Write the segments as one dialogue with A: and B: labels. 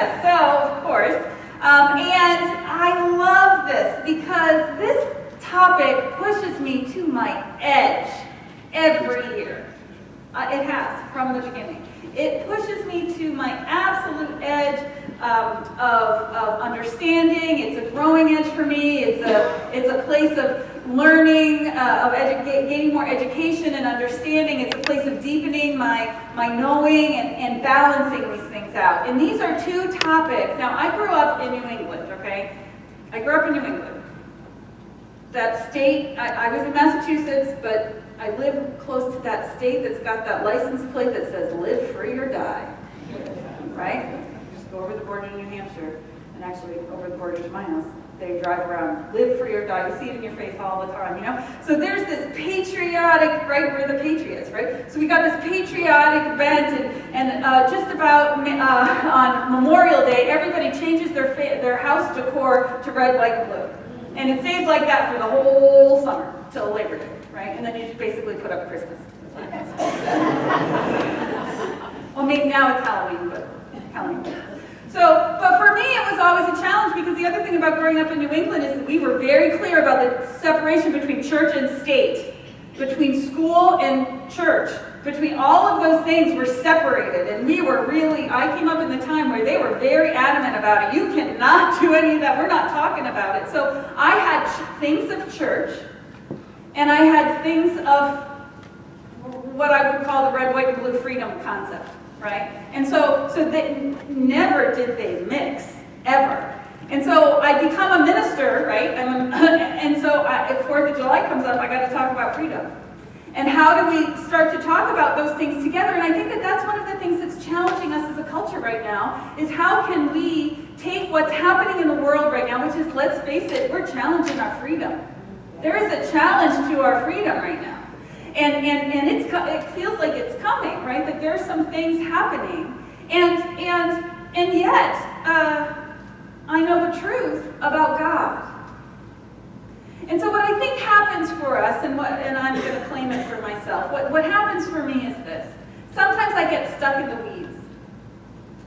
A: Yes, so of course. And I love this because this topic pushes me to my edge every year. It has, from the beginning. It pushes me to my absolute edge of understanding. It's a growing edge for me. It's a place of learning, of gaining more education and understanding. It's a place of deepening my knowing and balancing these things out. And these are two topics. Now, I grew up in New England, okay? I grew up in New England. That state, I was in Massachusetts, but I live close to that state that's got that license plate that says live free or die, right? Just go over the border to New Hampshire, and actually over the border to my house, they drive around, live free or die. You see it in your face all the time, you know? So there's this patriotic, right, we're the patriots, right? So we got this patriotic bent, and just about on Memorial Day, everybody changes their house decor to red, white, and blue. And it stays like that for the whole summer, till Labor Day, right? And then you just basically put up Christmas. Well, maybe now it's Halloween, but Halloween. So, but for me, it was always a challenge because the other thing about growing up in New England is that we were very clear about the separation between church and state, between school and church, between all of those things were separated, and we were really, I came up in the time where they were very adamant about it. You cannot do any of that. We're not talking about it. So I had things of church, and I had things of what I would call the red, white, and blue freedom concept, right? And so never did they mix, ever. And so I become a minister, right? And so if 4th of July comes up, I got to talk about freedom. And how do we start to talk about those things together? And I think that that's one of the things that's challenging us as a culture right now, is how can we take what's happening in the world right now, which is, let's face it, we're challenging our freedom. There is a challenge to our freedom right now. And it feels like it's coming, right? That there's some things happening. And yet, I know the truth about God. And so what I think happens for us, and I'm going to claim it for myself, what happens for me is this. Sometimes I get stuck in the weeds.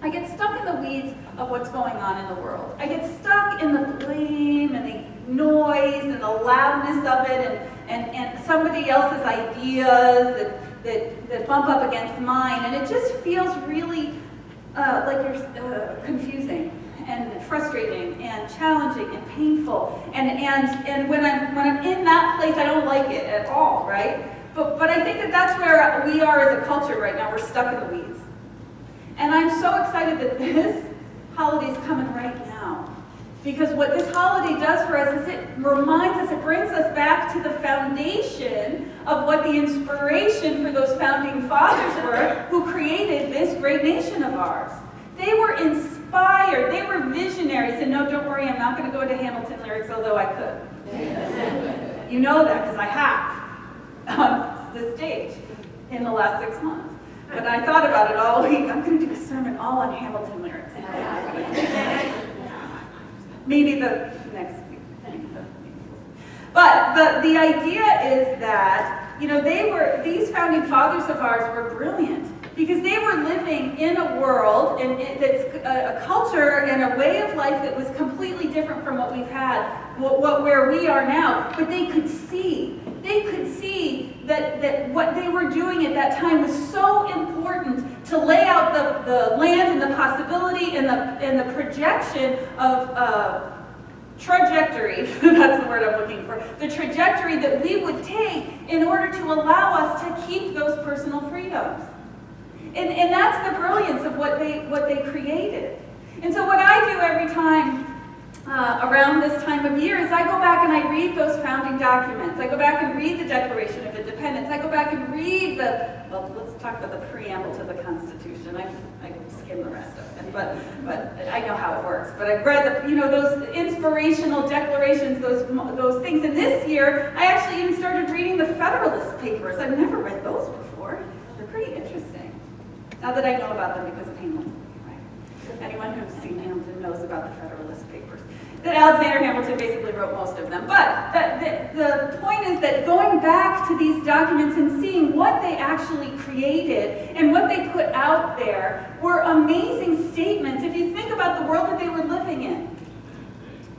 A: I get stuck in the weeds of what's going on in the world. I get stuck in the blame and the noise and the loudness of it and somebody else's ideas that bump up against mine. And it just feels really like you're confusing and frustrating and challenging and painful, and when I'm in that place, I don't like it at all, right? But I think that that's where we are as a culture right now. We're stuck in the weeds, and I'm so excited that this holiday is coming right now, because what this holiday does for us is it reminds us, it brings us back to the foundation of what the inspiration for those founding fathers were, who created this great nation of ours. They were inspired. They were visionaries. And no, don't worry, I'm not going to go into Hamilton lyrics, although I could. You know that because I have on the stage in the last 6 months. But I thought about it all week. I'm going to do a sermon all on Hamilton lyrics. Maybe the next week. But the idea is that, you know, these founding fathers of ours were brilliant. Because they were living in a world, and that's a culture and a way of life that was completely different from what we've had, where we are now. But they could see that what they were doing at that time was so important to lay out the land and the possibility and the projection of trajectory. That's the word I'm looking for. The trajectory that we would take in order to allow us to keep those personal freedoms. And that's the brilliance of what they created. And so what I do every time around this time of year is I go back and I read those founding documents. I go back and read the Declaration of Independence. I go back and read let's talk about the preamble to the Constitution. I skim the rest of it, but I know how it works. But I've read those inspirational declarations, those things. And this year, I actually even started reading the Federalist Papers. I've never read those before. They're pretty interesting. Now that I know about them because of Hamilton, right? Anyone who's seen Hamilton knows about the Federalist Papers. That Alexander Hamilton basically wrote most of them. But the point is that going back to these documents and seeing what they actually created and what they put out there there were amazing statements if you think about the world that they were living in.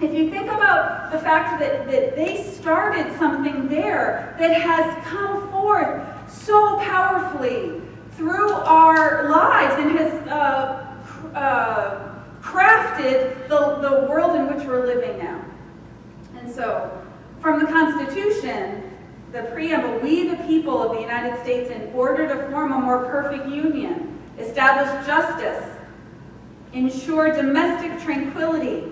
A: If you think about the fact that they started something there that has come forth so powerfully through our lives and has crafted the world in which we're living now. And so, from the Constitution, the preamble, we the people of the United States, in order to form a more perfect union, establish justice, ensure domestic tranquility,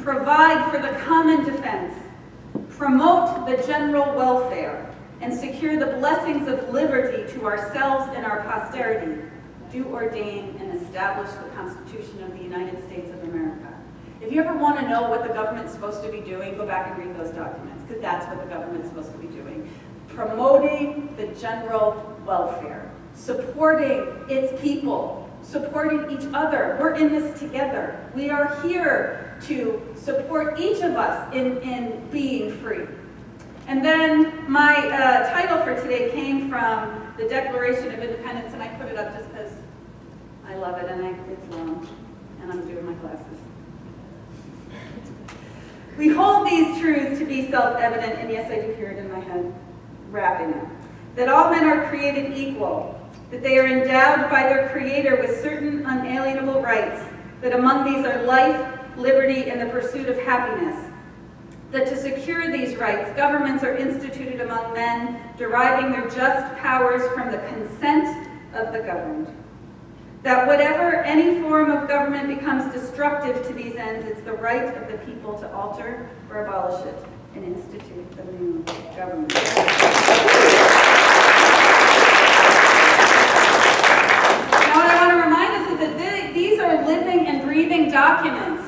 A: provide for the common defense, promote the general welfare, and secure the blessings of liberty to ourselves and our posterity, do ordain and establish the Constitution of the United States of America. If you ever want to know what the government's supposed to be doing, go back and read those documents, because that's what the government's supposed to be doing. Promoting the general welfare, supporting its people, supporting each other. We're in this together. We are here to support each of us in being free. And then my title for today came from the Declaration of Independence, and I put it up just because I love it, and it's long, and I'm doing my classes. We hold these truths to be self-evident, and yes, I do hear it in my head, rapping it, that all men are created equal, that they are endowed by their Creator with certain unalienable rights, that among these are life, liberty, and the pursuit of happiness, that to secure these rights, governments are instituted among men, deriving their just powers from the consent of the governed. That whatever any form of government becomes destructive to these ends, it's the right of the people to alter or abolish it and institute a new government. Now what I want to remind us is that these are living and breathing documents.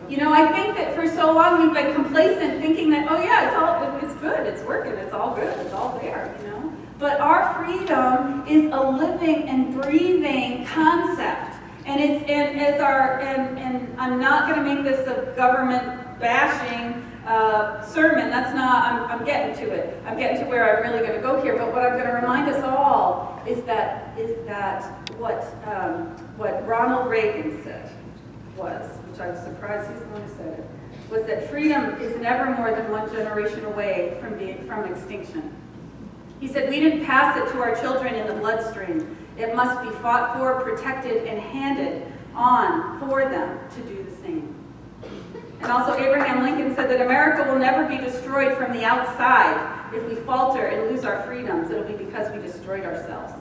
A: You know, I think that for so long we've been complacent thinking that, oh yeah, it's good, it's working, it's all good, it's all there, you know. But our freedom is a living and breathing concept. And and I'm not going to make this a government bashing sermon. That's not, I'm getting to it. I'm getting to where I'm really going to go here. But what I'm going to remind us all is that what Ronald Reagan said was, which I was surprised he's the one who said it, was that freedom is never more than one generation away from extinction. He said, we didn't pass it to our children in the bloodstream. It must be fought for, protected, and handed on for them to do the same. And also Abraham Lincoln said that America will never be destroyed from the outside. If we falter and lose our freedoms, it'll be because we destroyed ourselves.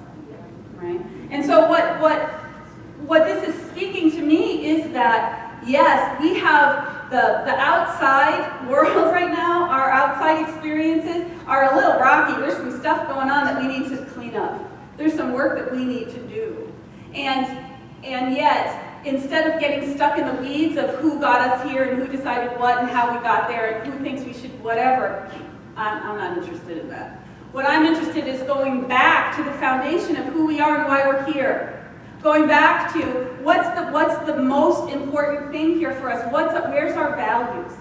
A: Right? And so what this is speaking to me is that, yes, we have the outside world right now, our outside experiences are a little rocky. There's some stuff going on that we need to clean up. There's some work that we need to do. And yet, instead of getting stuck in the weeds of who got us here and who decided what and how we got there and who thinks we should whatever, I'm not interested in that. What I'm interested in is going back to the foundation of who we are and why we're here. Going back to what's the most important thing here for us? Where's our values?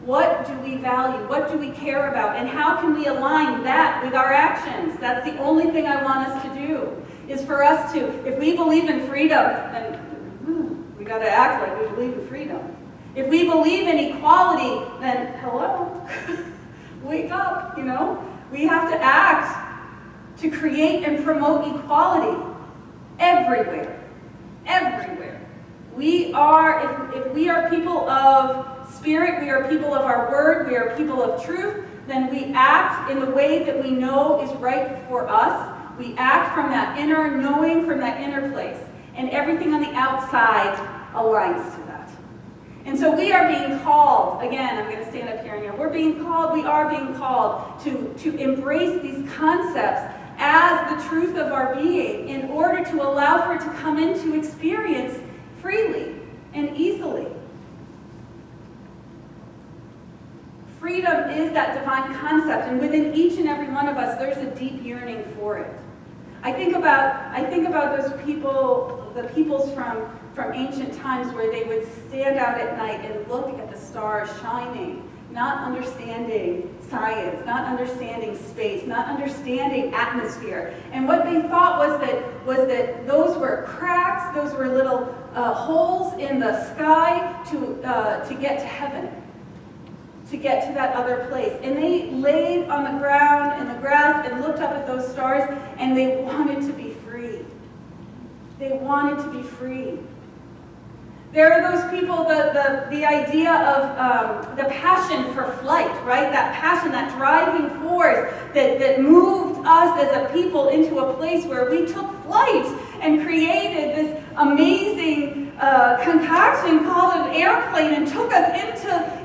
A: What do we value? What do we care about? And how can we align that with our actions? That's the only thing I want us to do, is for us to, if we believe in freedom, then we got to act like we believe in freedom. If we believe in equality, then hello, wake up, you know? We have to act to create and promote equality. Everywhere. Everywhere. We are, if we are people of spirit, we are people of our word, we are people of truth, then we act in the way that we know is right for us. We act from that inner knowing, from that inner place. And everything on the outside aligns to that. And so we are being called, again, I'm going to stand up here and here, we are being called to embrace these concepts as the truth of our being in order to allow for it to come into experience freely and easily. Freedom is that divine concept, and within each and every one of us, there's a deep yearning for it. I think about those people, the peoples from ancient times where they would stand out at night and look at the stars shining not understanding science, not understanding space, not understanding atmosphere. And what they thought was that those were cracks, those were little holes in the sky to get to heaven, to get to that other place. And they laid on the ground in the grass and looked up at those stars, and they wanted to be free. They wanted to be free. There are those people, the idea of the passion for flight, right? That passion, that driving force that moved us as a people into a place where we took flight and created this amazing concoction called an airplane and took us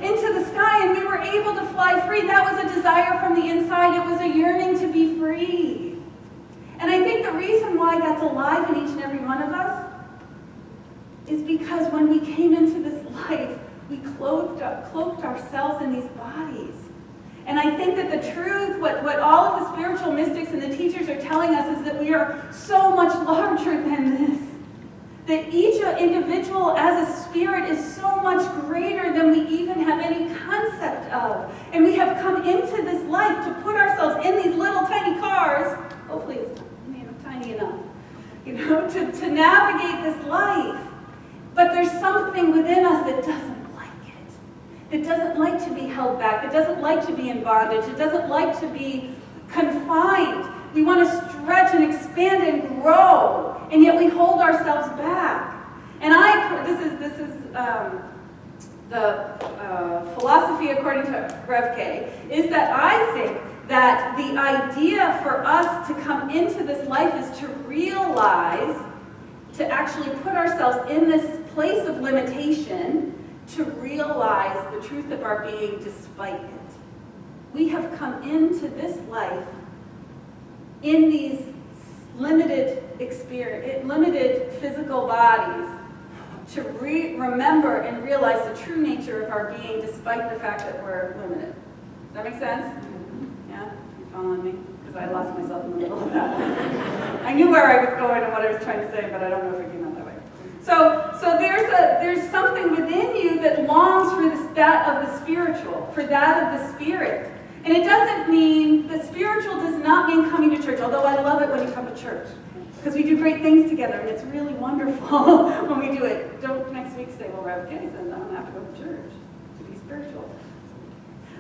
A: into the sky, and we were able to fly free. That was a desire from the inside. It was a yearning to be free. And I think the reason why that's alive in each and every one of us is because when we came into this life, we cloaked ourselves in these bodies. And I think that the truth, what all of the spiritual mystics and the teachers are telling us is that we are so much larger than this. That each individual as a spirit is so much greater than we even have any concept of. And we have come into this life to put ourselves in these little tiny cars, hopefully it's tiny enough, to navigate this life. But there's something within us that doesn't like it. That doesn't like to be held back. That doesn't like to be in bondage. It doesn't like to be confined. We want to stretch and expand and grow, and yet we hold ourselves back. And this is the philosophy according to Rev K, is that I think that the idea for us to come into this life is to realize, to actually put ourselves in this place of limitation, to realize the truth of our being despite it. We have come into this life in these limited physical bodies to remember and realize the true nature of our being despite the fact that we're limited. Does that make sense? Yeah? You following me? Because I lost myself in the middle of that. I knew where I was going and what I was trying to say, but I don't know if it came out that way. So there's something within you that longs for that of the spiritual, for that of the spirit. And it doesn't mean, the spiritual does not mean coming to church, although I love it when you come to church. Because we do great things together, and it's really wonderful when we do it. Don't next week say, well, Rev Kenny says I don't have to go to church to be spiritual.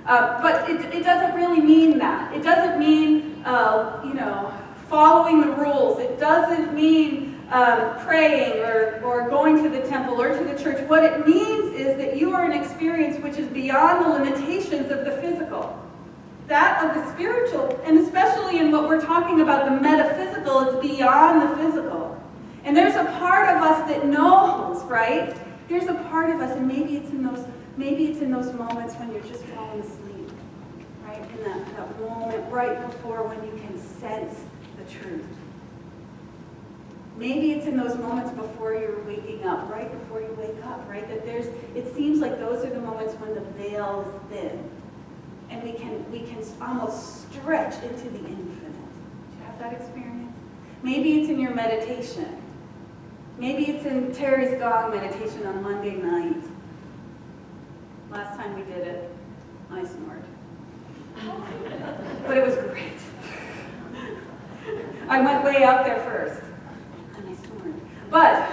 A: But it doesn't really mean that. It doesn't mean, following the rules. It doesn't mean praying or going to the temple or to the church. What it means is that you are an experience which is beyond the limitations of the physical. That of the spiritual, and especially in what we're talking about, the metaphysical, it's beyond the physical. And there's a part of us that knows, right? There's a part of us, and maybe it's in those moments when you're just falling asleep, right? In that moment right before when you can sense the truth. Maybe it's in those moments before you're waking up, right before you wake up, right? That it seems like those are the moments when the veil is thin. And we can almost stretch into the infinite. Do you have that experience? Maybe it's in your meditation. Maybe it's in Terry's Gong meditation on Monday night. Last time we did it, I snored. But it was great. I went way out there first, and I snored. But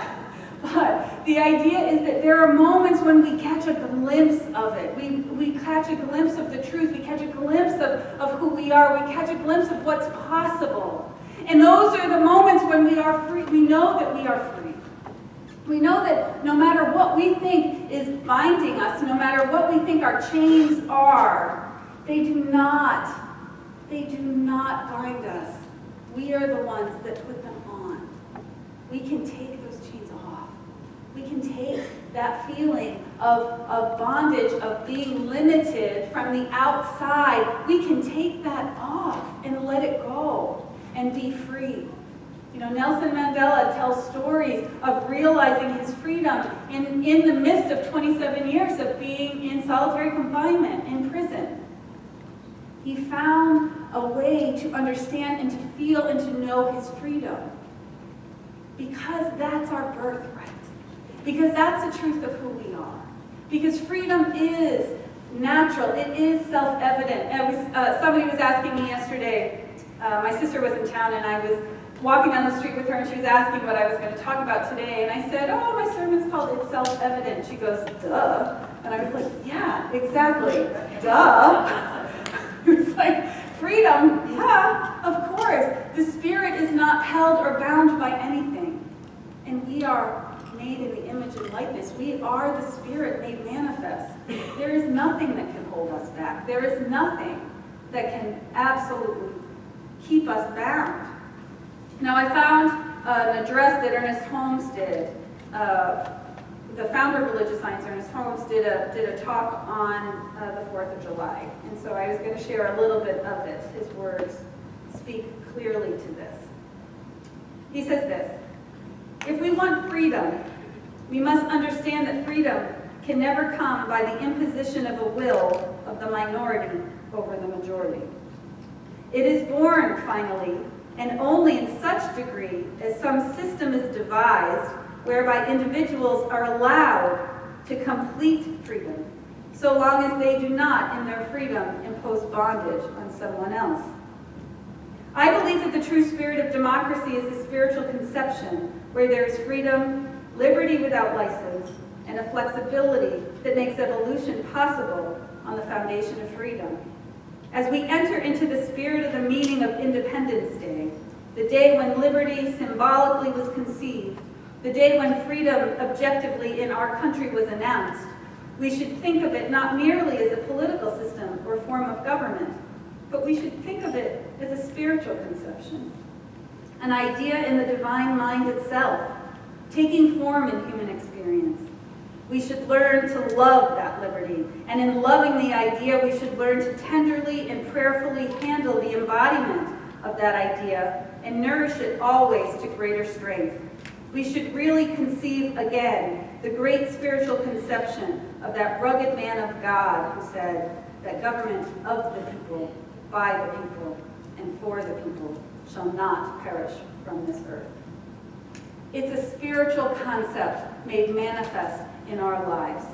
A: the idea is that there are moments when we catch a glimpse of it. We catch a glimpse of the truth. We catch a glimpse of who we are. We catch a glimpse of what's possible. And those are the moments when we are free. We know that we are free. We know that no matter what we think is binding us, no matter what we think our chains are, they do not bind us. We are the ones that put them on. We can take those chains off. We can take that feeling of bondage, of being limited from the outside. We can take that off and let it go and be free. Nelson Mandela tells stories of realizing his freedom in the midst of 27 years of being in solitary confinement in prison. He found a way to understand and to feel and to know his freedom. Because that's our birthright. Because that's the truth of who we are. Because freedom is natural. It is self-evident. Somebody was asking me yesterday, my sister was in town and I was walking down the street with her and she was asking what I was going to talk about today. And I said, oh, my sermon's called It's Self-Evident. She goes, duh. And I was like, yeah, exactly, duh. It was like, freedom, yeah, of course. The Spirit is not held or bound by anything. And we are made in the image and likeness. We are the Spirit made manifest. There is nothing that can hold us back. There is nothing that can absolutely keep us bound. Now, I found an address that Ernest Holmes did. The founder of Religious Science, Ernest Holmes, did a talk on the 4th of July. And so I was going to share a little bit of it. His words speak clearly to this. He says this: if we want freedom, we must understand that freedom can never come by the imposition of a will of the minority over the majority. It is born, finally, and only in such degree as some system is devised whereby individuals are allowed to complete freedom, so long as they do not, in their freedom, impose bondage on someone else. I believe that the true spirit of democracy is a spiritual conception where there is freedom, liberty without license, and a flexibility that makes evolution possible on the foundation of freedom. As we enter into the spirit of the meaning of Independence Day, the day when liberty symbolically was conceived, the day when freedom objectively in our country was announced, we should think of it not merely as a political system or form of government, but we should think of it as a spiritual conception, an idea in the divine mind itself, taking form in human experience. We should learn to love that liberty, and in loving the idea, we should learn to tenderly and prayerfully handle the embodiment of that idea and nourish it always to greater strength. We should really conceive again the great spiritual conception of that rugged man of God who said that government of the people, by the people, and for the people shall not perish from this earth. It's a spiritual concept made manifest in our lives.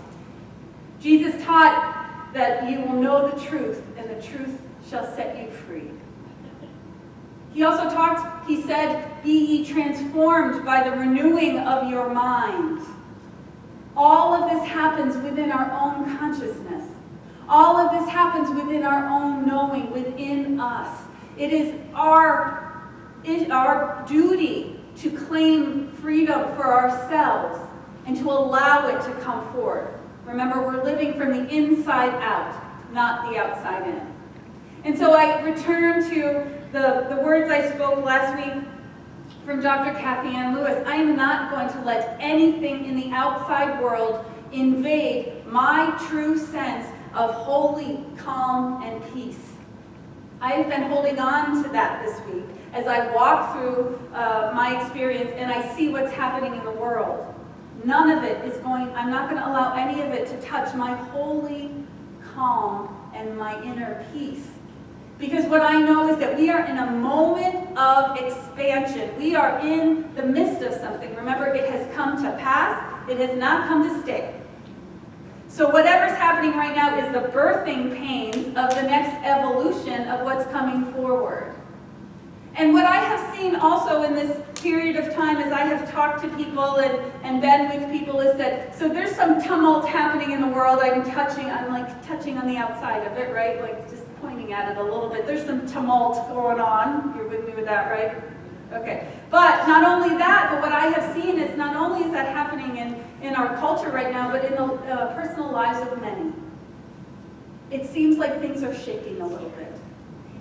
A: Jesus taught that you will know the truth, and the truth shall set you free. He also he said, be ye transformed by the renewing of your mind. All of this happens within our own consciousness. All of this happens within our own knowing, within us. It is our duty to claim freedom for ourselves and to allow it to come forth. Remember, we're living from the inside out, not the outside in. And so I return to the words I spoke last week from Dr. Katherine Lewis. I am not going to let anything in the outside world invade my true sense of holy calm and peace. I've been holding on to that this week as I walk through my experience and I see what's happening in the world. None of it is I'm not going to allow any of it to touch my holy calm and my inner peace. Because what I know is that we are in a moment of expansion. We are in the midst of something. Remember, it has come to pass. It has not come to stay. So whatever's happening right now is the birthing pains of the next evolution of what's coming forward. And what I have seen also in this period of time as I have talked to people and been with people is that, so there's some tumult happening in the world. I'm like touching on the outside of it, right? Like just pointing at it a little bit. There's some tumult going on. You're with me with that, right? Okay. But not only that, but what I have seen is not only is that happening in our culture right now, but in the personal lives of many. It seems like things are shaking a little bit.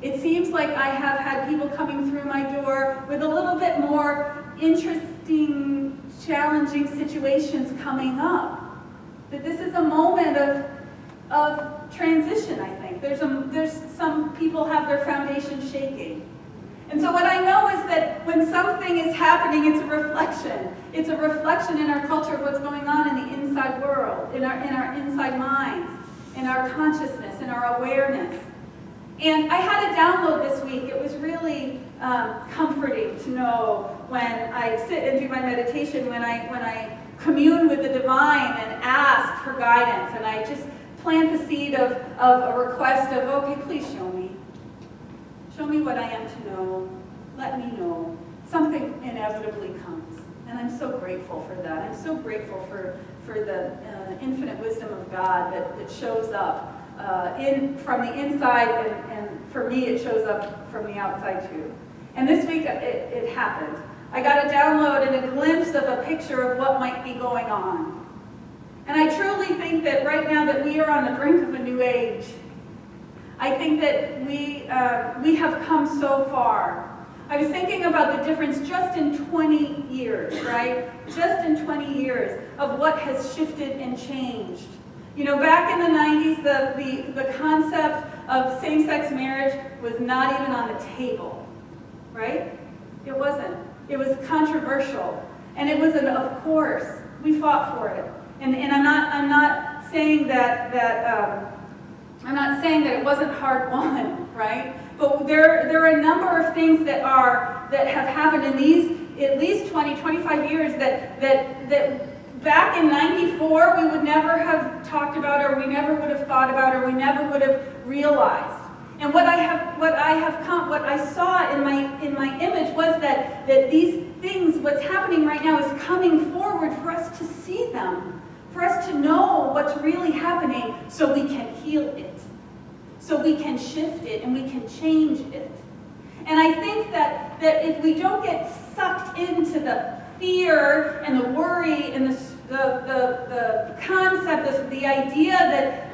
A: It seems like I have had people coming through my door with a little bit more interesting, challenging situations coming up. That this is a moment of transition, I think. There's some people have their foundation shaking. And so what I know is that when something is happening, it's a reflection. It's a reflection in our culture of what's going on in the inside world, in our inside minds, in our consciousness, in our awareness. And I had a download this week. It was really comforting to know when I sit and do my meditation, when I commune with the divine and ask for guidance, and I just plant the seed of a request of, okay, please show me. Show me what I am to know. Let me know. Something inevitably comes. And I'm so grateful for that. I'm so grateful for the infinite wisdom of God that shows up from the inside, and for me it shows up from the outside too. And this week it happened. I got a download and a glimpse of a picture of what might be going on. And I truly think that right now that we are on the brink of a new age. I think that we have come so far. I was thinking about the difference just in 20 years, right? Just in 20 years of what has shifted and changed. You know, back in the 90s, the concept of same-sex marriage was not even on the table, right? It wasn't. It was controversial. And it was of course, we fought for it. And I'm not saying that it wasn't hard won, right? But there are a number of things that have happened in these at least 20, 25 years that back in 94 we would never have talked about, or we never would have thought about, or we never would have realized. And what I saw in my image was that these things, what's happening right now, is coming forward for us to see them, for us to know what's really happening, so we can heal it. So we can shift it and we can change it. And I think that if we don't get sucked into the fear and the worry and the concept, the idea that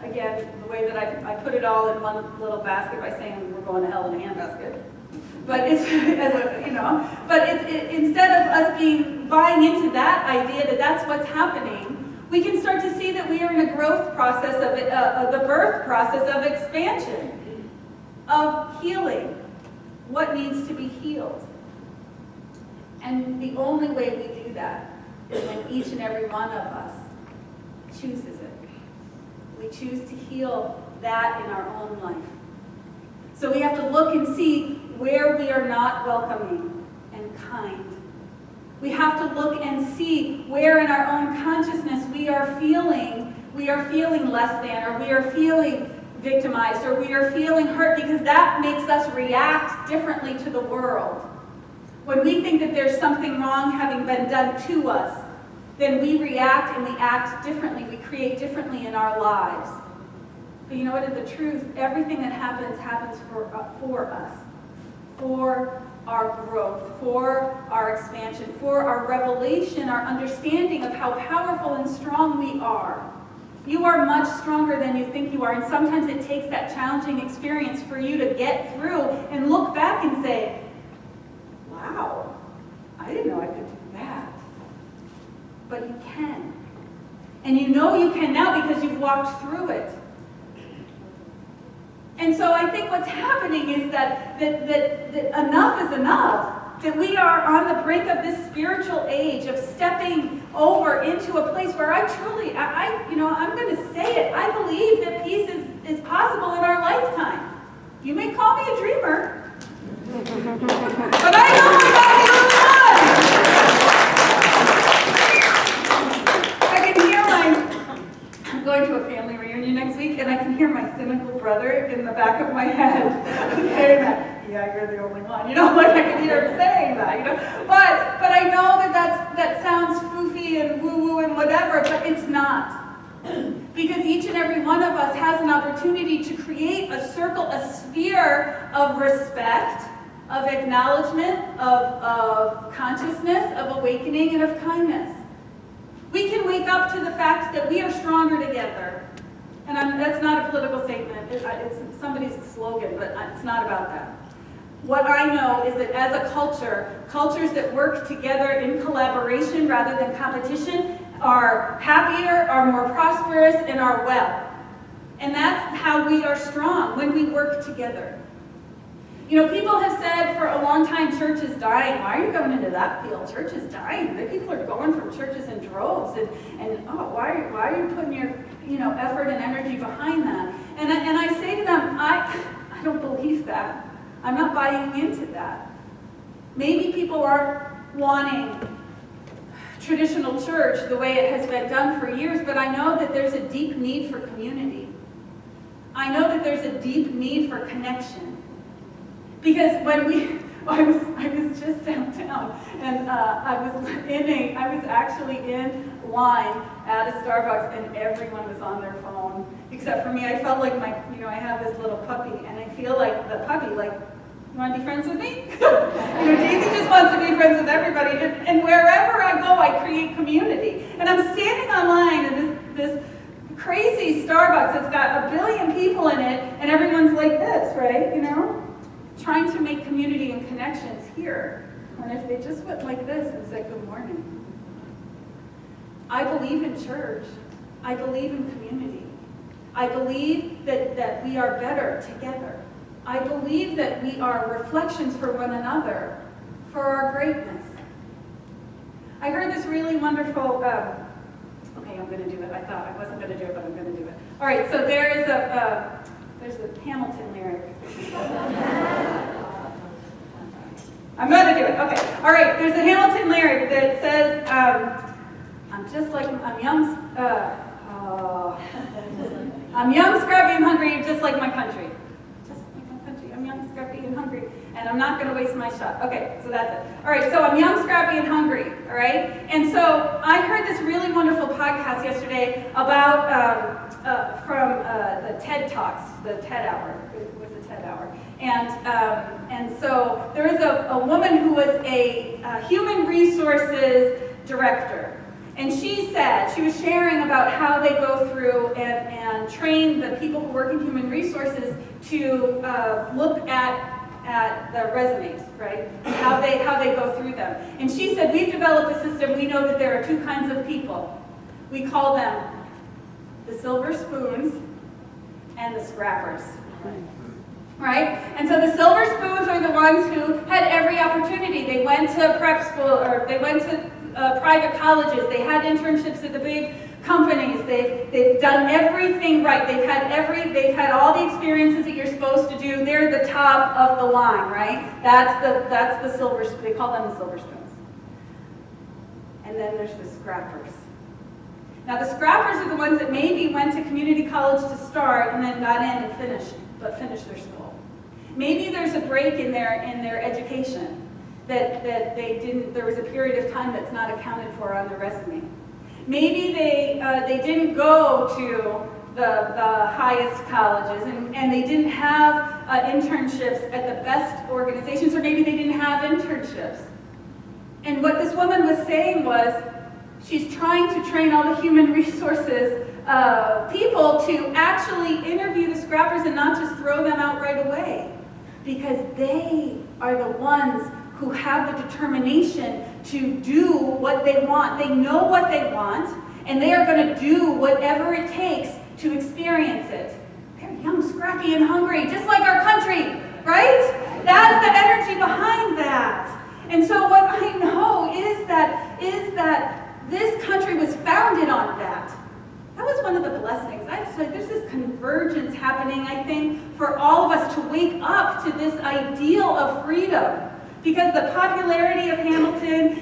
A: again, the way that I put it all in one little basket by saying we're going to hell in a handbasket. But it's instead of us buying into that idea that that's what's happening, we can start to see that we are in a growth process of the birth process of expansion, of healing, what needs to be healed. And the only way we do that is when each and every one of us chooses it. We choose to heal that in our own life. So we have to look and see where we are not welcoming and kind. We have to look and see where in our own consciousness we are feeling less than, or we are feeling victimized, or we are feeling hurt, because that makes us react differently to the world. When we think that there's something wrong having been done to us, then we react and we act differently. We create differently in our lives. But you know what? In the truth, everything that happens for us, for our growth, for our expansion, for our revelation, our understanding of how powerful and strong we are. You are much stronger than you think you are, and sometimes it takes that challenging experience for you to get through and look back and say, wow, I didn't know I could do that. But you can. And you know you can now because you've walked through it. And so I think what's happening is that enough is enough. That we are on the brink of this spiritual age of stepping over into a place where I truly, I'm going to say it, I believe that peace is possible in our lifetime. You may call me a dreamer, but I know I got the other one. I'm going to a family reunion next week, and I can hear my cynical brother in the back of my head saying that. Yeah, you're the only one. Like I can hear him saying that, But I know that sounds foofy and woo-woo and whatever, but it's not. Because each and every one of us has an opportunity to create a circle, a sphere of respect, of acknowledgement, of consciousness, of awakening, and of kindness. We can wake up to the fact that we are stronger together. And that's not a political statement. It's somebody's slogan, but it's not about that. What I know is that as a culture, cultures that work together in collaboration rather than competition are happier, are more prosperous, and are well. And that's how we are strong, when we work together. People have said for a long time, church is dying. Why are you going into that field? Church is dying. People are going from churches in droves. Why are you putting your effort and energy behind that? And I say to them, I don't believe that. I'm not buying into that. Maybe people aren't wanting traditional church the way it has been done for years, but I know that there's a deep need for community. I know that there's a deep need for connection. Because I was just downtown, and I was actually in line at a Starbucks, and everyone was on their phone except for me. I felt like I have this little puppy, and I feel like the puppy, like, you want to be friends with me? Daisy just wants to be friends with everybody, and wherever I go, I create community. And I'm standing online in this crazy Starbucks that's got 1 billion people in it, and everyone's like this, right? Trying to make community and connections here. And if they just went like this and said good morning. I believe in church. I believe in community. I believe that we are better together. I believe that we are reflections for one another, for our greatness. I heard this really wonderful, okay, I'm going to do it. I thought I wasn't going to do it, but I'm going to do it. All right, so there's a Hamilton lyric. I'm going to do it. Okay. All right, there's a Hamilton lyric that says, I'm young, scrappy, and hungry, just like my country. Just like my country. I'm young, scrappy, and hungry, and I'm not going to waste my shot. Okay, so that's it. All right, so I'm young, scrappy, and hungry. All right? And so I heard this really wonderful podcast yesterday about, from the TED Talks, the TED Hour. It was a TED Hour. And so there was a woman who was a human resources director. And she said, she was sharing about how they go through and train the people who work in human resources to look at the resumes, right? How they go through them. And she said, we've developed a system, we know that there are 2 kinds of people. We call them the silver spoons and the scrappers. Right? And so the silver spoons are the ones who had every opportunity. They went to prep school, or they went to private colleges. They had internships at the big companies. They've done everything right. They've had all the experiences that you're supposed to do. They're the top of the line, right? That's the silver. They call them the silver spoons. And then there's the scrappers. Now the scrappers are the ones that maybe went to community college to start and then got in and finished their school. Maybe there's a break in their education that they didn't. There was a period of time that's not accounted for on their resume. Maybe they didn't go to the highest colleges and they didn't have internships at the best organizations, or maybe they didn't have internships. And what this woman was saying was, she's trying to train all the human resources people to actually interview the scrappers and not just throw them out right away. Because they are the ones who have the determination to do what they want. They know what they want, and they are going to do whatever it takes to experience it. They're young, scrappy, and hungry, just like our country, right? That's the energy behind that. And so what I know is that this country was founded on that. That was one of the blessings. There's this convergence happening, I think, for all of us to wake up to this ideal of freedom. Because the popularity of Hamilton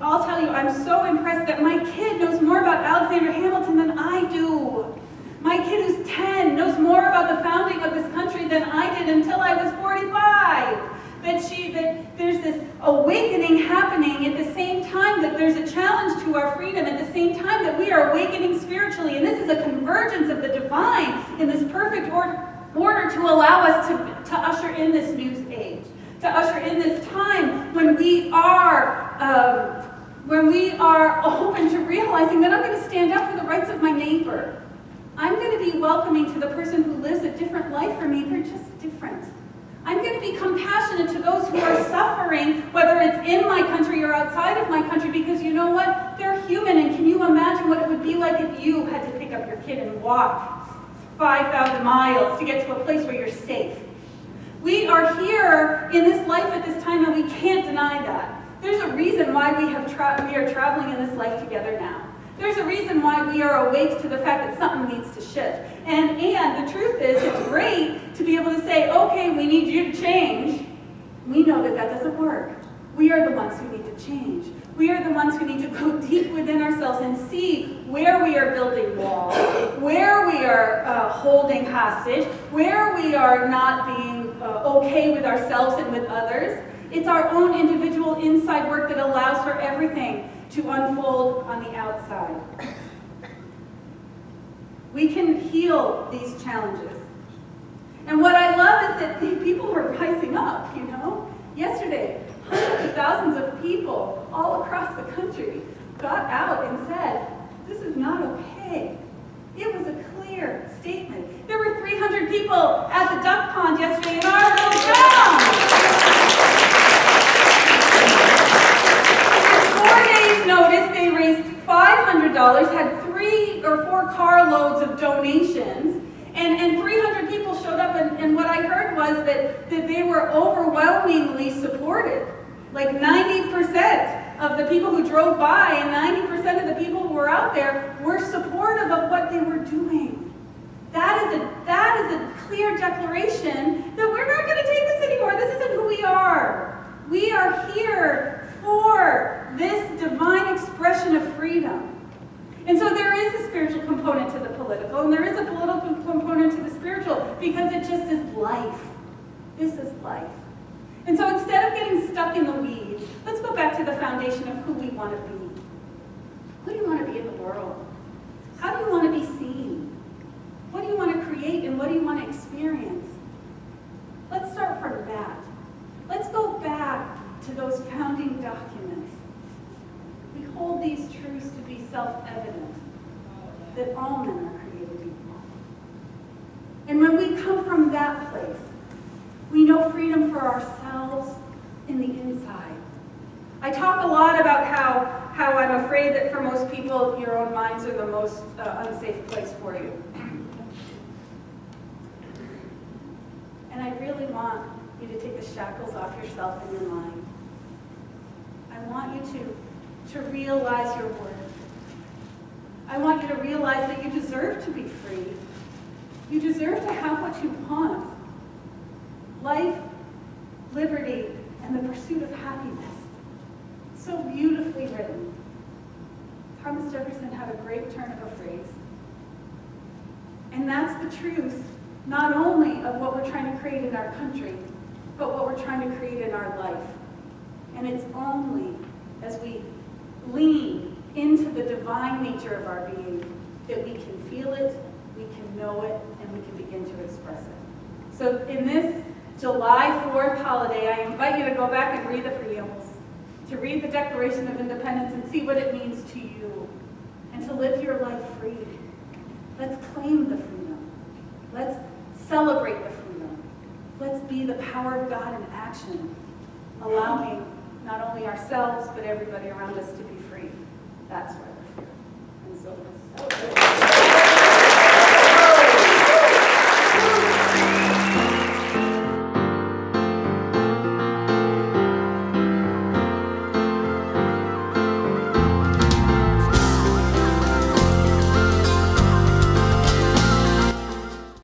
A: I'll tell you, I'm so impressed that my kid knows more about Alexander Hamilton than I do. My kid who's 10 knows more about the founding of this country than I did until I was 45. That there's this awakening happening at the same time that there's a challenge to our freedom, at the same time that we are awakening spiritually. And this is a convergence of the divine in this perfect order to allow us to usher in this new age, to usher in this time when we are open to realizing that I'm going to stand up for the rights of my neighbor. I'm going to be welcoming to the person who lives a different life from me. They're just different. I'm going to be compassionate to those who are suffering, whether it's in my country or outside of my country, because you know what? They're human, and can you imagine what it would be like if you had to pick up your kid and walk 5,000 miles to get to a place where you're safe? We are here in this life at this time, and we can't deny that. There's a reason why we are traveling in this life together now. There's a reason why we are awake to the fact that something needs to shift. And the truth is, it's great to be able to say, okay, we need you to change. We know that doesn't work. We are the ones who need to change. We are the ones who need to go deep within ourselves and see where we are building walls, where we are holding hostage, where we are not being okay with ourselves and with others. It's our own individual inside work that allows for everything to unfold on the outside. We can heal these challenges. And what I love is that people are rising up, you know. Yesterday, hundreds of thousands of people all across the country got out and said, this is not okay. It was a clear statement. There were 300 people at the duck pond yesterday in our little town. In 4 days' notice, they raised $500, had 3 or 4 carloads of donations, and 300 people showed up, and what I heard was that they were overwhelmingly supported. Like 90% of the people who drove by and 90% of the people who were out there were supportive of what they were doing. That is a clear declaration that we're not going to take this anymore. This isn't who we are. We are here for this divine expression of freedom. And so there is a spiritual component to the political, and there is a political component to the spiritual, because it just is life. This is life. And so instead of getting stuck in the weeds, let's go back to the foundation of who we want to be. Who do you want to be in the world? How do you want to be seen? What do you want to create, and what do you want to experience? Let's start from that. Let's go back to those founding documents. We hold these truths to be self-evident, that all men are created equal. And when we come from that place, we know freedom for ourselves in the inside. I talk a lot about how I'm afraid that for most people, your own minds are the most unsafe place for you. And I really want you to take the shackles off yourself and your mind. I want you to realize your worth. I want you to realize that you deserve to be free. You deserve to have what you want. Life, liberty, and the pursuit of happiness. So beautifully written. Thomas Jefferson had a great turn of a phrase. And that's the truth, not only of what we're trying to create in our country, but what we're trying to create in our life. And it's only as we lean into the divine nature of our being that we can feel it, we can know it, and we can begin to express it. So in this July 4th holiday, I invite you to go back and read the preambles, to read the Declaration of Independence and see what it means to you, and to live your life free. Let's claim the freedom. Let's celebrate the freedom. Let's be the power of God in action, allowing not only ourselves, but everybody around us to be free. That's why we're here. And so